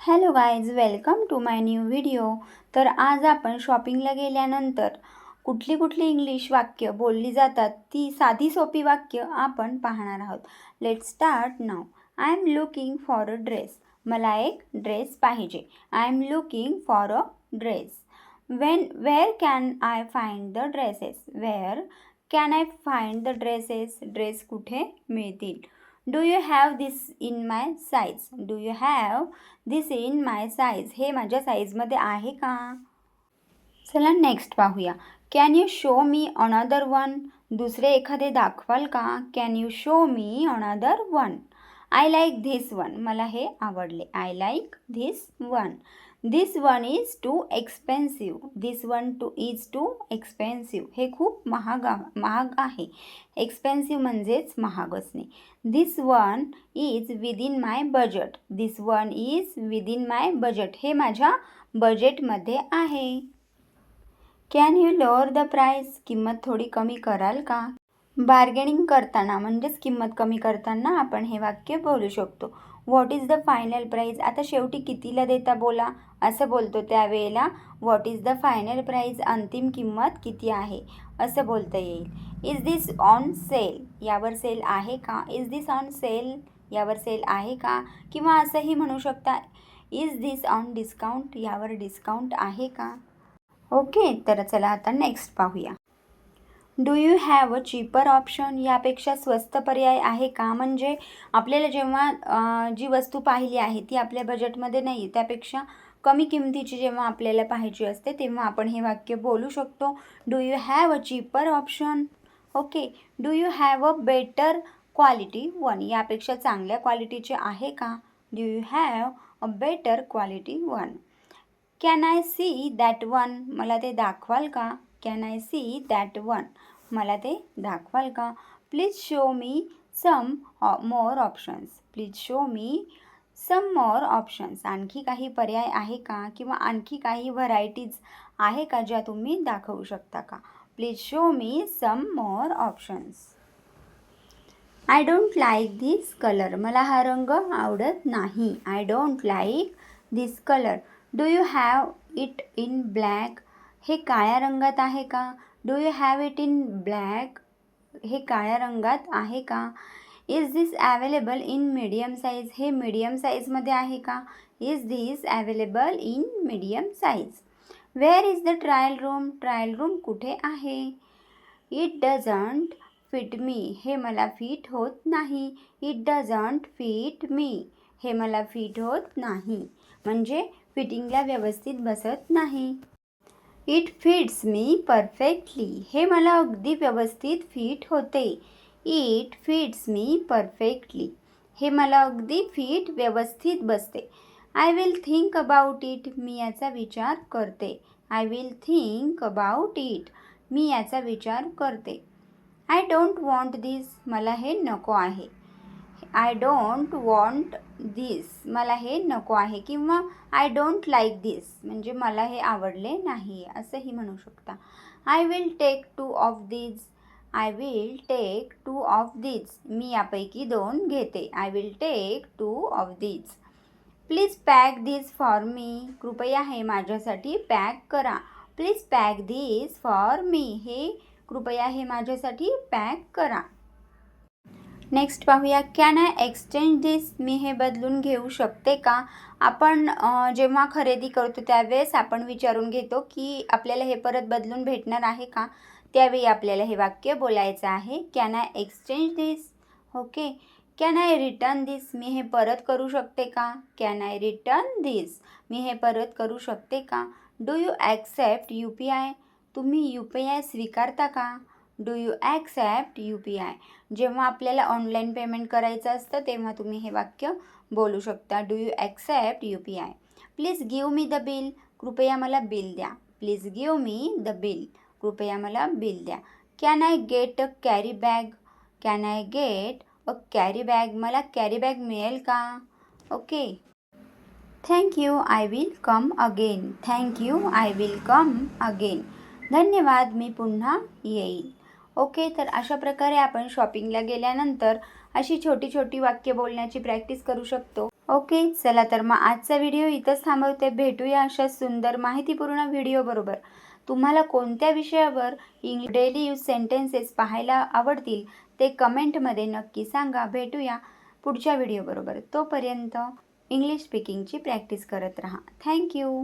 Hello guys, welcome to my new video. तर आज आपण शॉपिंगला गेल्यानंतर कुठली कुठली इंग्लिश वाक्य बोलली जातात ती साधी सोपी वाक्य आपण पाहणार आहोत. Let's start now. I am looking for a dress. मला एक ड्रेस पाहिजे. I am looking for a dress. Where can I find the dresses. Where can I find the dresses. Dress कुठे मिळतील. Do you have this in my size. Do you have this in my size. हे माझ्या साईजमध्ये आहे का. चला next पाहूया. Can you show me another one. दुसरे एखादे दाखवाल का. Can you show me another one. I like this one. मला हे आवडले. I like this one. This one is too expensive. This one is too expensive. हे खूप महाग आहे. एक्सपेन्सिव्ह म्हणजेच महाग असणे. This one is within my budget. This one is within my budget. हे माझ्या बजेटमध्ये आहे. Can you lower the price. किंमत थोडी कमी कराल का. बार्गेनिंग करताना म्हणजेच किंमत कमी करताना आपण हे वाक्य बोलू शकतो. What is the final price. आता शेवटी कितीला देता बोला असं बोलतो त्यावेळेला what is the final price. अंतिम किंमत किती आहे असं बोलता येईल. Is this on sale. यावर सेल आहे का. Is this on sale. यावर सेल आहे का. किंवा असंही म्हणू शकता इज दिस ऑन डिस्काउंट. यावर डिस्काउंट आहे का. ओके, तर चला आता नेक्स्ट पाहूया. Do you have a cheaper option. यापेक्षा स्वस्त पर्याय आहे का. म्हणजे आपल्याला जेव्हा जी वस्तू पाहिली आहे ती आपल्या बजेटमध्ये नाही, त्यापेक्षा कमी किमतीची जेव्हा आपल्याला पाहायची असते तेव्हा आपण हे वाक्य बोलू शकतो. Do you have a cheaper option. Okay. Do you have a better quality one. यापेक्षा चांगल्या क्वालिटीचे आहे का. Do you have a better quality one. Can I see that one. मला ते दाखवाल का. Can I see that one. मला ते दाखवाल का. Please show me some more options. Please show me some more options. आणखी काही पर्याय आहे का किंवा आणखी काही व्हरायटीज आहे का ज्या तुम्ही दाखवू शकता का. Please show me some more options. I don't like this colour. मला हा रंग आवडत नाही. I don't like this colour. Do you have it in black. हे काळ्या रंगात आहे का. Do you have it in black. हे काळ्या रंगात आहे का. Is this available in medium size. हे मीडियम साईजमध्ये आहे का. Is this available in medium size. Where is the trial room. Trial room कुठे आहे. इट डझंट फिट मी. हे मला फिट होत नाही. इट डझंट फिट मी. हे मला फिट होत नाही. म्हणजे फिटिंगला व्यवस्थित बसत नाही. It fits me perfectly. हे मला अगदी व्यवस्थित फिट होते. It fits me perfectly. हे मला अगदी फिट व्यवस्थित बसते. I will think about it. मी याचा विचार करते. I will think about it. मी याचा विचार करते. I don't want this. मला हे नको आहे. I don't want this. मला हे नको आहे. किंवा आय डोंट लाईक धिस म्हणजे मला हे आवडले नाही असंही म्हणू शकता. I will take 2 of these. I will take 2 of these. मी यापैकी 2 घेते. I will take 2 of these. Please pack this for me. कृपया हे माझ्यासाठी पॅक करा. Please pack this for me. हे कृपया हे माझ्यासाठी पॅक करा. नेक्स्ट पाहूया. Can I exchange this. मी हे बदलून घेऊ शकते का. आपण जेव्हा खरेदी करतो त्यावेळेस आपण विचारून घेतो की आपल्याला हे परत बदलून भेटणार आहे का. त्यावेळी आपल्याला हे वाक्य बोलायचं आहे. Can I exchange this. Okay. Can I return this. मी हे परत करू शकते का. Can I return this. मी हे परत करू शकते का. Do you accept UPI. तुम्ही UPI स्वीकारता का. Do you accept UPI. जेव्हा आपल्याला ऑनलाईन पेमेंट करायचं असतं तेव्हा तुम्ही हे वाक्य बोलू शकता. Do you accept UPI. Please give me the bill. कृपया मला बिल द्या. Please give me the bill. कृपया मला बिल द्या. Can I get a carry bag. Can I get a carry bag. मला कॅरी बॅग मिळेल का. Okay. Thank you. I will come again. Thank you. I will come again. धन्यवाद. मी पुन्हा येईल. Okay. तर अशा प्रकारे आपण शॉपिंगला गेल्यानंतर अशी छोटी छोटी वाक्य बोलण्याची प्रॅक्टिस करू शकतो. ओके, चला तर मग आजचा व्हिडिओ इथंच थांबवते. भेटूया अशा सुंदर माहितीपूर्ण व्हिडिओबरोबर. तुम्हाला कोणत्या विषयावर डेली यूज सेंटेन्सेस पाहायला आवडतील ते कमेंटमध्ये नक्की सांगा. भेटूया पुढच्या व्हिडिओबरोबर. तोपर्यंत इंग्लिश स्पीकिंगची प्रॅक्टिस करत राहा. थँक्यू.